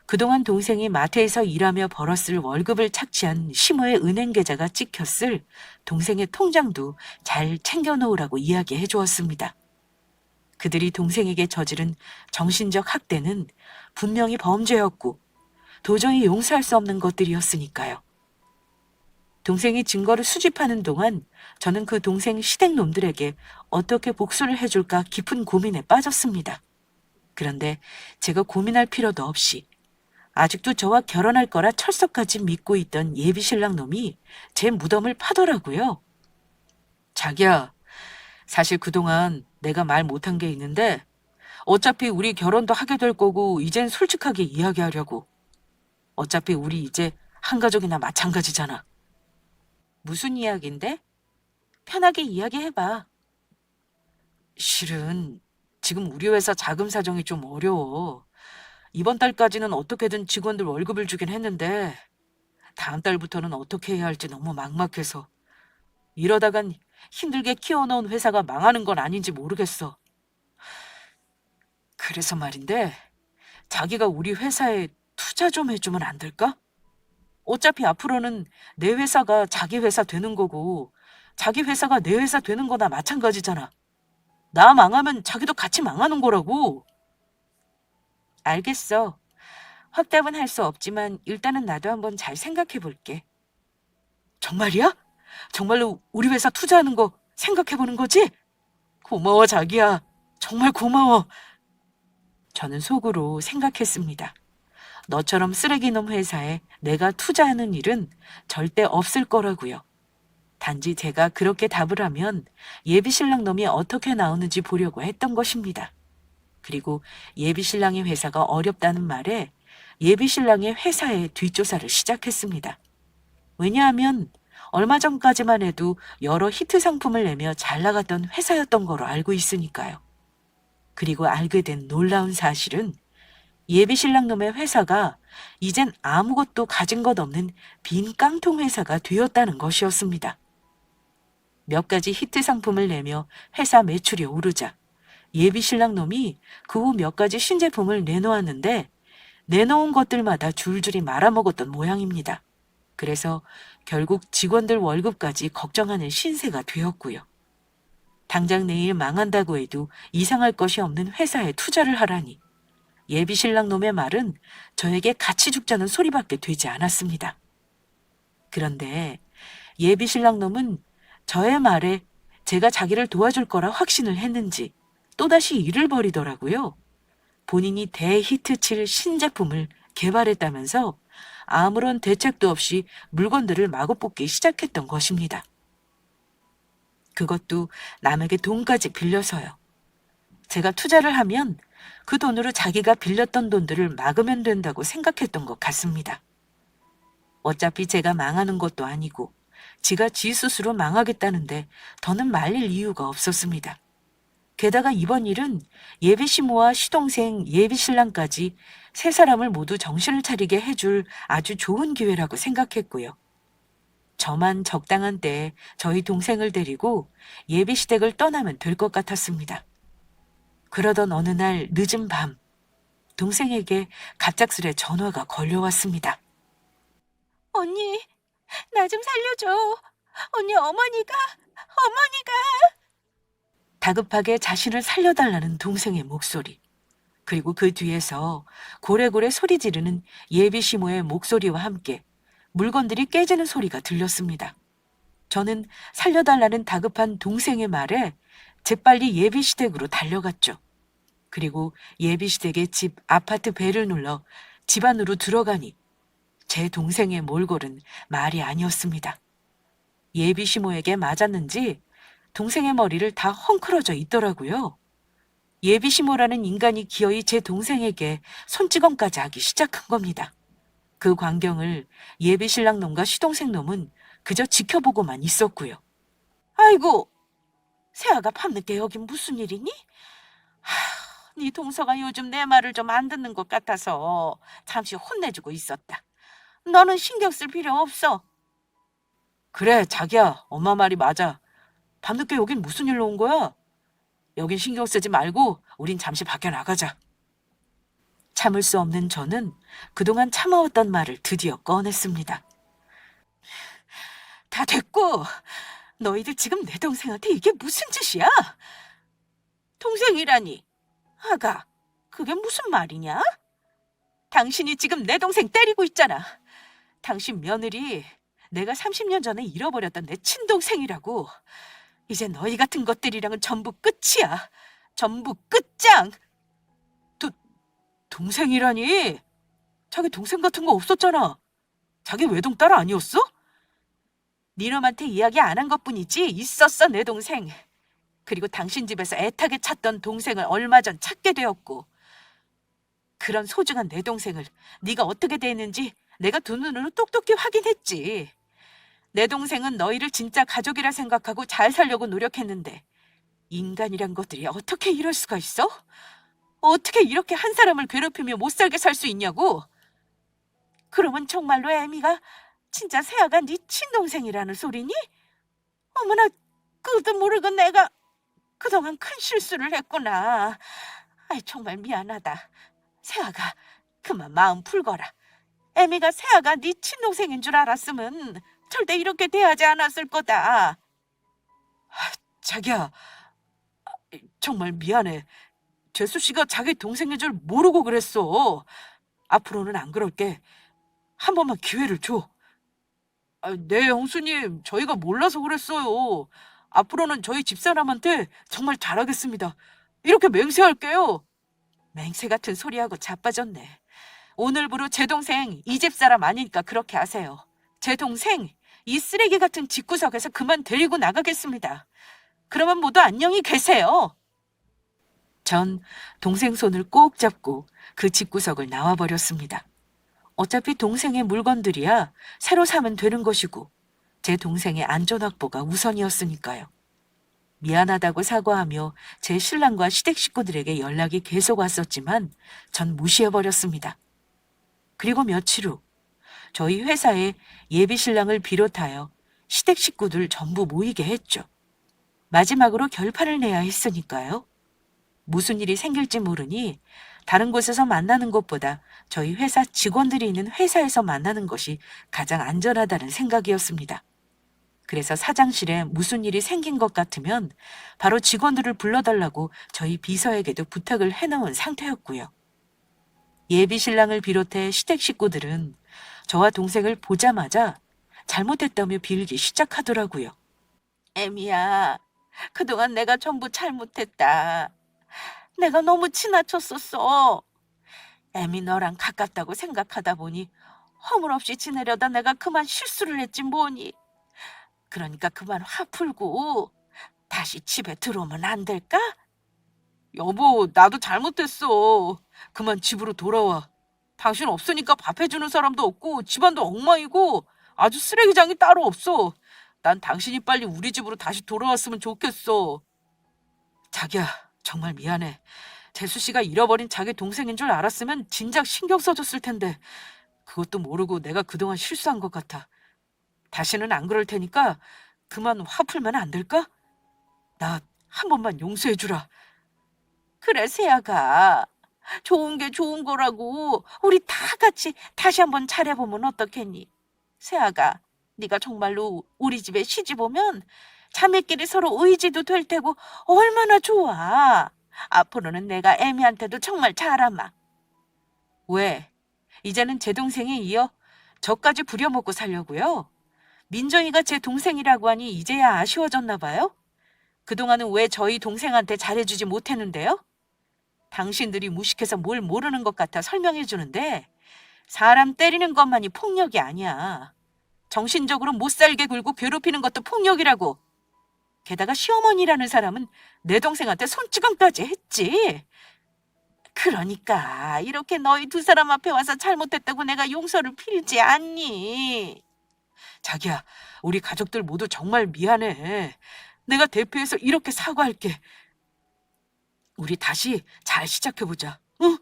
그동안 동생이 마트에서 일하며 벌었을 월급을 착취한 시모의 은행 계좌가 찍혔을 동생의 통장도 잘 챙겨놓으라고 이야기해 주었습니다. 그들이 동생에게 저지른 정신적 학대는 분명히 범죄였고 도저히 용서할 수 없는 것들이었으니까요. 동생이 증거를 수집하는 동안 저는 그 동생 시댁놈들에게 어떻게 복수를 해줄까 깊은 고민에 빠졌습니다. 그런데 제가 고민할 필요도 없이 아직도 저와 결혼할 거라 철석같이 믿고 있던 예비 신랑 놈이 제 무덤을 파더라고요. 자기야, 사실 그동안 내가 말 못한 게 있는데 어차피 우리 결혼도 하게 될 거고 이젠 솔직하게 이야기하려고. 어차피 우리 이제 한 가족이나 마찬가지잖아. 무슨 이야기인데? 편하게 이야기해봐. 실은 지금 우리 회사 자금 사정이 좀 어려워. 이번 달까지는 어떻게든 직원들 월급을 주긴 했는데 다음 달부터는 어떻게 해야 할지 너무 막막해서 이러다간 힘들게 키워놓은 회사가 망하는 건 아닌지 모르겠어. 그래서 말인데 자기가 우리 회사에 투자 좀 해주면 안 될까? 어차피 앞으로는 내 회사가 자기 회사 되는 거고 자기 회사가 내 회사 되는 거나 마찬가지잖아. 나 망하면 자기도 같이 망하는 거라고. 알겠어. 확답은 할 수 없지만 일단은 나도 한번 잘 생각해 볼게. 정말이야? 정말로 우리 회사 투자하는 거 생각해 보는 거지? 고마워, 자기야. 정말 고마워. 저는 속으로 생각했습니다. 너처럼 쓰레기놈 회사에 내가 투자하는 일은 절대 없을 거라고요. 단지 제가 그렇게 답을 하면 예비 신랑 놈이 어떻게 나오는지 보려고 했던 것입니다. 그리고 예비 신랑의 회사가 어렵다는 말에 예비 신랑의 회사에 뒷조사를 시작했습니다. 왜냐하면 얼마 전까지만 해도 여러 히트 상품을 내며 잘 나갔던 회사였던 거로 알고 있으니까요. 그리고 알게 된 놀라운 사실은 예비 신랑 놈의 회사가 이젠 아무것도 가진 것 없는 빈 깡통 회사가 되었다는 것이었습니다. 몇 가지 히트 상품을 내며 회사 매출이 오르자 예비 신랑 놈이 그 후 몇 가지 신제품을 내놓았는데 내놓은 것들마다 줄줄이 말아먹었던 모양입니다. 그래서 결국 직원들 월급까지 걱정하는 신세가 되었고요. 당장 내일 망한다고 해도 이상할 것이 없는 회사에 투자를 하라니 예비 신랑 놈의 말은 저에게 같이 죽자는 소리밖에 되지 않았습니다. 그런데 예비 신랑 놈은 저의 말에 제가 자기를 도와줄 거라 확신을 했는지 또다시 일을 벌이더라고요. 본인이 대히트칠 신제품을 개발했다면서 아무런 대책도 없이 물건들을 마구 뽑기 시작했던 것입니다. 그것도 남에게 돈까지 빌려서요. 제가 투자를 하면 그 돈으로 자기가 빌렸던 돈들을 막으면 된다고 생각했던 것 같습니다. 어차피 제가 망하는 것도 아니고 지가 지 스스로 망하겠다는데 더는 말릴 이유가 없었습니다. 게다가 이번 일은 예비 시모와 시동생 예비 신랑까지 세 사람을 모두 정신을 차리게 해줄 아주 좋은 기회라고 생각했고요. 저만 적당한 때에 저희 동생을 데리고 예비 시댁을 떠나면 될 것 같았습니다. 그러던 어느 날 늦은 밤, 동생에게 갑작스레 전화가 걸려왔습니다. 언니, 나 좀 살려줘. 언니, 어머니가. 다급하게 자신을 살려달라는 동생의 목소리. 그리고 그 뒤에서 고래고래 소리 지르는 예비 시모의 목소리와 함께 물건들이 깨지는 소리가 들렸습니다. 저는 살려달라는 다급한 동생의 말에 재빨리 예비 시댁으로 달려갔죠. 그리고 예비 시댁의 집 아파트 벨을 눌러 집 안으로 들어가니 제 동생의 몰골은 말이 아니었습니다. 예비 시모에게 맞았는지 동생의 머리를 다 헝클어져 있더라고요. 예비 시모라는 인간이 기어이 제 동생에게 손찌검까지 하기 시작한 겁니다. 그 광경을 예비 신랑 놈과 시동생 놈은 그저 지켜보고만 있었고요. 아이고, 세아가 밤늦게 여긴 무슨 일이니? 네 동서가 요즘 내 말을 좀 안 듣는 것 같아서 잠시 혼내주고 있었다. 너는 신경 쓸 필요 없어. 그래, 자기야, 엄마 말이 맞아. 밤늦게 여긴 무슨 일로 온 거야? 여긴 신경 쓰지 말고 우린 잠시 밖에 나가자. 참을 수 없는 저는 그동안 참아왔던 말을 드디어 꺼냈습니다. 다 됐고, 너희들 지금 내 동생한테 이게 무슨 짓이야? 동생이라니. 아가, 그게 무슨 말이냐? 당신이 지금 내 동생 때리고 있잖아. 당신 며느리 내가 30년 전에 잃어버렸던 내 친동생이라고. 이제 너희 같은 것들이랑은 전부 끝이야. 전부 끝장. 동생이라니? 자기 동생 같은 거 없었잖아. 자기 외동딸 아니었어? 니놈한테 이야기 안 한 것뿐이지 있었어, 내 동생. 그리고 당신 집에서 애타게 찾던 동생을 얼마 전 찾게 되었고, 그런 소중한 내 동생을 네가 어떻게 대했는지 내가 두 눈으로 똑똑히 확인했지. 내 동생은 너희를 진짜 가족이라 생각하고 잘 살려고 노력했는데 인간이란 것들이 어떻게 이럴 수가 있어? 어떻게 이렇게 한 사람을 괴롭히며 못 살게 살 수 있냐고? 그러면 정말로 애미가 진짜 세아가 네 친동생이라는 소리니? 어머나, 그것도 모르고 내가 그동안 큰 실수를 했구나. 아이, 정말 미안하다. 세아가 그만 마음 풀거라. 애미가 세아가 네 친동생인 줄 알았으면 절대 이렇게 대하지 않았을 거다. 자기야, 정말 미안해. 재수 씨가 자기 동생인 줄 모르고 그랬어. 앞으로는 안 그럴게. 한 번만 기회를 줘. 네, 형수님. 저희가 몰라서 그랬어요. 앞으로는 저희 집사람한테 정말 잘하겠습니다. 이렇게 맹세할게요. 맹세 같은 소리하고 자빠졌네. 오늘부로 제 동생 이 집사람 아니니까 그렇게 하세요. 제 동생 이 쓰레기 같은 집구석에서 그만 데리고 나가겠습니다. 그러면 모두 안녕히 계세요. 전 동생 손을 꼭 잡고 그 집구석을 나와버렸습니다. 어차피 동생의 물건들이야 새로 사면 되는 것이고 제 동생의 안전 확보가 우선이었으니까요. 미안하다고 사과하며 제 신랑과 시댁 식구들에게 연락이 계속 왔었지만 전 무시해버렸습니다. 그리고 며칠 후 저희 회사에 예비 신랑을 비롯하여 시댁 식구들 전부 모이게 했죠. 마지막으로 결판을 내야 했으니까요. 무슨 일이 생길지 모르니 다른 곳에서 만나는 것보다 저희 회사 직원들이 있는 회사에서 만나는 것이 가장 안전하다는 생각이었습니다. 그래서 사장실에 무슨 일이 생긴 것 같으면 바로 직원들을 불러달라고 저희 비서에게도 부탁을 해놓은 상태였고요. 예비 신랑을 비롯해 시댁 식구들은 저와 동생을 보자마자 잘못했다며 빌기 시작하더라고요. 애미야, 그동안 내가 전부 잘못했다. 내가 너무 지나쳤었어. 애미 너랑 가깝다고 생각하다 보니 허물없이 지내려다 내가 그만 실수를 했지 뭐니. 그러니까 그만 화 풀고 다시 집에 들어오면 안 될까? 여보, 나도 잘못했어. 그만 집으로 돌아와. 당신 없으니까 밥 해주는 사람도 없고 집안도 엉망이고 아주 쓰레기장이 따로 없어. 난 당신이 빨리 우리 집으로 다시 돌아왔으면 좋겠어. 자기야, 정말 미안해. 재수 씨가 잃어버린 자기 동생인 줄 알았으면 진작 신경 써줬을 텐데 그것도 모르고 내가 그동안 실수한 것 같아. 다시는 안 그럴 테니까 그만 화 풀면 안 될까? 나 한 번만 용서해주라. 그래, 세아가. 좋은 게 좋은 거라고. 우리 다 같이 다시 한번 잘해보면 어떻겠니? 세아가, 네가 정말로 우리 집에 시집 오면 자매끼리 서로 의지도 될 테고 얼마나 좋아. 앞으로는 내가 애미한테도 정말 잘하마. 왜? 이제는 제 동생에 이어 저까지 부려먹고 살려고요? 민정이가 제 동생이라고 하니 이제야 아쉬워졌나 봐요? 그동안은 왜 저희 동생한테 잘해주지 못했는데요? 당신들이 무식해서 뭘 모르는 것 같아 설명해 주는데 사람 때리는 것만이 폭력이 아니야. 정신적으로 못 살게 굴고 괴롭히는 것도 폭력이라고. 게다가 시어머니라는 사람은 내 동생한테 손찌검까지 했지. 그러니까 이렇게 너희 두 사람 앞에 와서 잘못했다고 내가 용서를 빌지 않니? 자기야, 우리 가족들 모두 정말 미안해. 내가 대표해서 이렇게 사과할게. 우리 다시 잘 시작해보자. 응?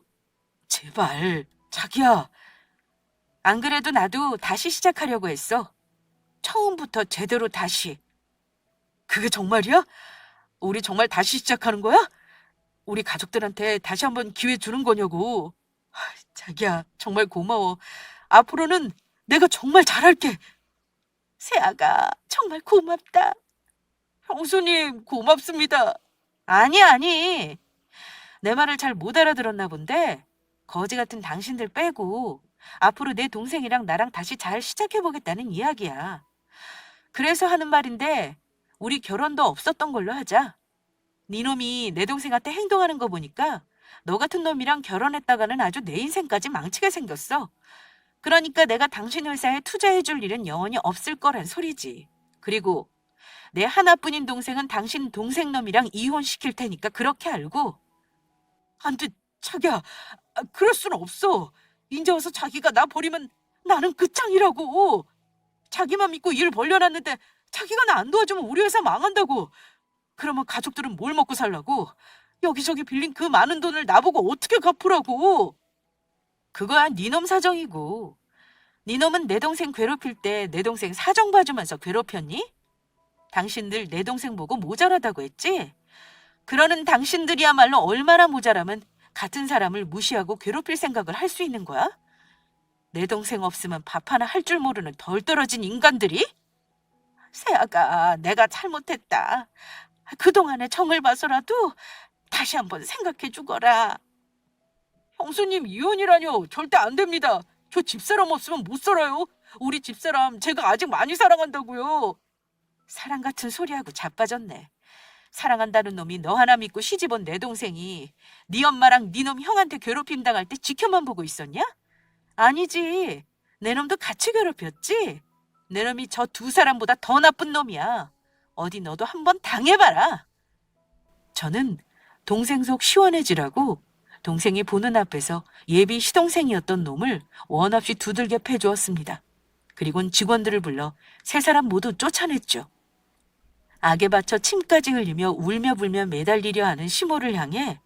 제발, 자기야. 안 그래도 나도 다시 시작하려고 했어. 처음부터 제대로 다시. 그게 정말이야? 우리 정말 다시 시작하는 거야? 우리 가족들한테 다시 한번 기회 주는 거냐고. 자기야, 정말 고마워. 앞으로는 내가 정말 잘할게. 세아가, 정말 고맙다. 형수님, 고맙습니다. 아니. 내 말을 잘 못 알아들었나 본데 거지 같은 당신들 빼고 앞으로 내 동생이랑 나랑 다시 잘 시작해보겠다는 이야기야. 그래서 하는 말인데 우리 결혼도 없었던 걸로 하자. 네 놈이 내 동생한테 행동하는 거 보니까 너 같은 놈이랑 결혼했다가는 아주 내 인생까지 망치게 생겼어. 그러니까 내가 당신 회사에 투자해줄 일은 영원히 없을 거란 소리지. 그리고 내 하나뿐인 동생은 당신 동생 놈이랑 이혼시킬 테니까 그렇게 알고. 안 돼, 자기야. 그럴 순 없어. 이제 와서 자기가 나 버리면 나는 끝장이라고. 자기만 믿고 일 벌려놨는데 자기가 나 안 도와주면 우리 회사 망한다고. 그러면 가족들은 뭘 먹고 살라고? 여기저기 빌린 그 많은 돈을 나보고 어떻게 갚으라고? 그거야 네 놈 사정이고. 네 놈은 내 동생 괴롭힐 때 내 동생 사정 봐주면서 괴롭혔니? 당신들 내 동생 보고 모자라다고 했지? 그러는 당신들이야말로 얼마나 모자라면 같은 사람을 무시하고 괴롭힐 생각을 할 수 있는 거야? 내 동생 없으면 밥 하나 할 줄 모르는 덜 떨어진 인간들이? 세아가, 내가 잘못했다. 그동안의 정을 봐서라도 다시 한번 생각해 주거라. 형수님, 이혼이라뇨. 절대 안 됩니다. 저 집사람 없으면 못 살아요. 우리 집사람 제가 아직 많이 사랑한다고요. 사랑 같은 소리하고 자빠졌네. 사랑한다는 놈이 너 하나 믿고 시집 온 내 동생이 네 엄마랑 네 놈 형한테 괴롭힘 당할 때 지켜만 보고 있었냐? 아니지. 내 놈도 같이 괴롭혔지. 내 놈이 저 두 사람보다 더 나쁜 놈이야. 어디 너도 한번 당해봐라. 저는 동생 속 시원해지라고 동생이 보는 앞에서 예비 시동생이었던 놈을 원 없이 두들겨 패주었습니다. 그리고는 직원들을 불러 세 사람 모두 쫓아냈죠. 악에 받쳐 침까지 흘리며 울며 불며 매달리려 하는 시모를 향해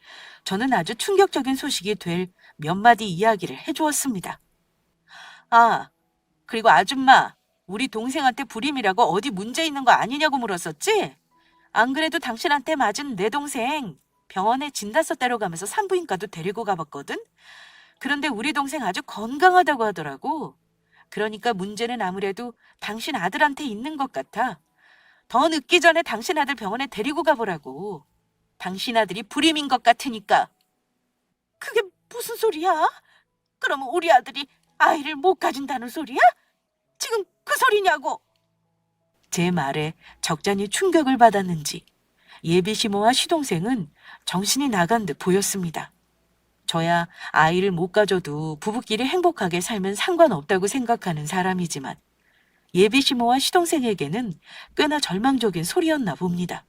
저는 아주 충격적인 소식이 될 몇 마디 이야기를 해주었습니다. 아, 그리고 아줌마, 우리 동생한테 불임이라고 어디 문제 있는 거 아니냐고 물었었지? 안 그래도 당신한테 맞은 내 동생 병원에 진단서 떼러가면서 산부인과도 데리고 가봤거든? 그런데 우리 동생 아주 건강하다고 하더라고. 그러니까 문제는 아무래도 당신 아들한테 있는 것 같아. 더 늦기 전에 당신 아들 병원에 데리고 가보라고. 당신 아들이 불임인 것 같으니까. 그게 무슨 소리야? 그러면 우리 아들이 아이를 못 가진다는 소리야? 지금 그 소리냐고. 제 말에 적잖이 충격을 받았는지 예비 시모와 시동생은 정신이 나간 듯 보였습니다. 저야 아이를 못 가져도 부부끼리 행복하게 살면 상관없다고 생각하는 사람이지만 예비 시모와 시동생에게는 꽤나 절망적인 소리였나 봅니다.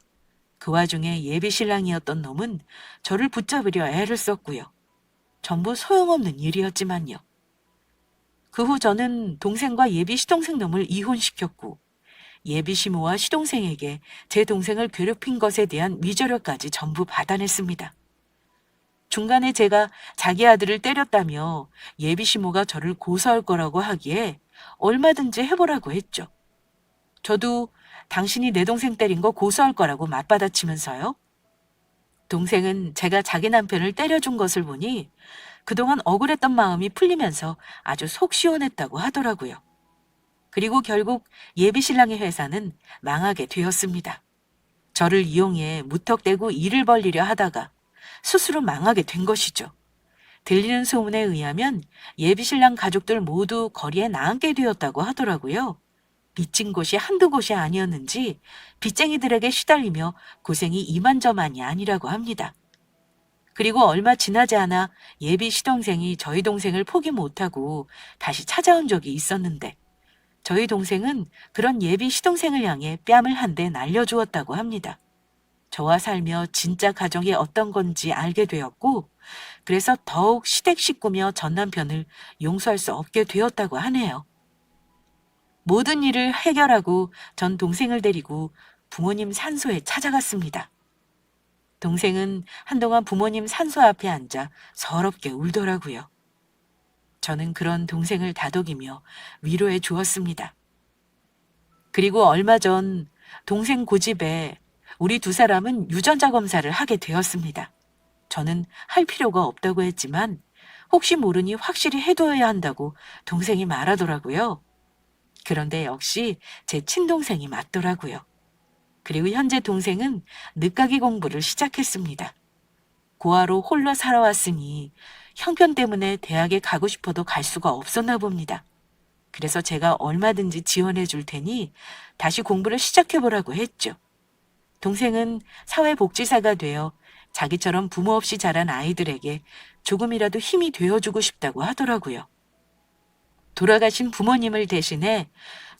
그 와중에 예비 신랑이었던 놈은 저를 붙잡으려 애를 썼고요. 전부 소용없는 일이었지만요. 그 후 저는 동생과 예비 시동생 놈을 이혼시켰고 예비 시모와 시동생에게 제 동생을 괴롭힌 것에 대한 위조료까지 전부 받아냈습니다. 중간에 제가 자기 아들을 때렸다며 예비 시모가 저를 고소할 거라고 하기에 얼마든지 해보라고 했죠. 저도 당신이 내 동생 때린 거 고소할 거라고 맞받아치면서요. 동생은 제가 자기 남편을 때려준 것을 보니 그동안 억울했던 마음이 풀리면서 아주 속 시원했다고 하더라고요. 그리고 결국 예비 신랑의 회사는 망하게 되었습니다. 저를 이용해 무턱대고 일을 벌리려 하다가 스스로 망하게 된 것이죠. 들리는 소문에 의하면 예비 신랑 가족들 모두 거리에 나앉게 되었다고 하더라고요. 빚진 곳이 한두 곳이 아니었는지 빚쟁이들에게 시달리며 고생이 이만저만이 아니라고 합니다. 그리고 얼마 지나지 않아 예비 시동생이 저희 동생을 포기 못하고 다시 찾아온 적이 있었는데 저희 동생은 그런 예비 시동생을 향해 뺨을 한 대 날려주었다고 합니다. 저와 살며 진짜 가정이 어떤 건지 알게 되었고 그래서 더욱 시댁 식구며 전 남편을 용서할 수 없게 되었다고 하네요. 모든 일을 해결하고 전 동생을 데리고 부모님 산소에 찾아갔습니다. 동생은 한동안 부모님 산소 앞에 앉아 서럽게 울더라고요. 저는 그런 동생을 다독이며 위로해 주었습니다. 그리고 얼마 전 동생 고집에 우리 두 사람은 유전자 검사를 하게 되었습니다. 저는 할 필요가 없다고 했지만 혹시 모르니 확실히 해둬야 한다고 동생이 말하더라고요. 그런데 역시 제 친동생이 맞더라고요. 그리고 현재 동생은 늦가기 공부를 시작했습니다. 고아로 홀로 살아왔으니 형편 때문에 대학에 가고 싶어도 갈 수가 없었나 봅니다. 그래서 제가 얼마든지 지원해 줄 테니 다시 공부를 시작해보라고 했죠. 동생은 사회복지사가 되어 자기처럼 부모 없이 자란 아이들에게 조금이라도 힘이 되어주고 싶다고 하더라고요. 돌아가신 부모님을 대신해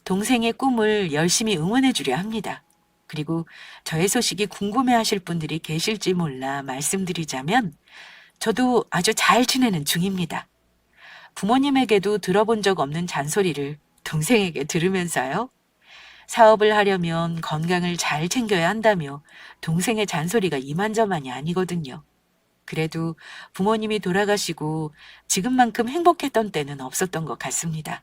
동생의 꿈을 열심히 응원해 주려 합니다. 그리고 저의 소식이 궁금해하실 분들이 계실지 몰라 말씀드리자면 저도 아주 잘 지내는 중입니다. 부모님에게도 들어본 적 없는 잔소리를 동생에게 들으면서요. 사업을 하려면 건강을 잘 챙겨야 한다며 동생의 잔소리가 이만저만이 아니거든요. 그래도 부모님이 돌아가시고 지금만큼 행복했던 때는 없었던 것 같습니다.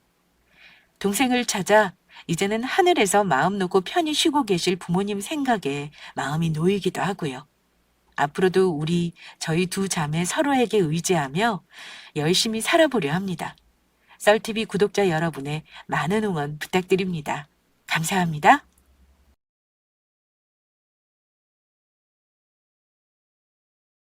동생을 찾아 이제는 하늘에서 마음 놓고 편히 쉬고 계실 부모님 생각에 마음이 놓이기도 하고요. 앞으로도 저희 두 자매 서로에게 의지하며 열심히 살아보려 합니다. 썰TV 구독자 여러분의 많은 응원 부탁드립니다. 감사합니다.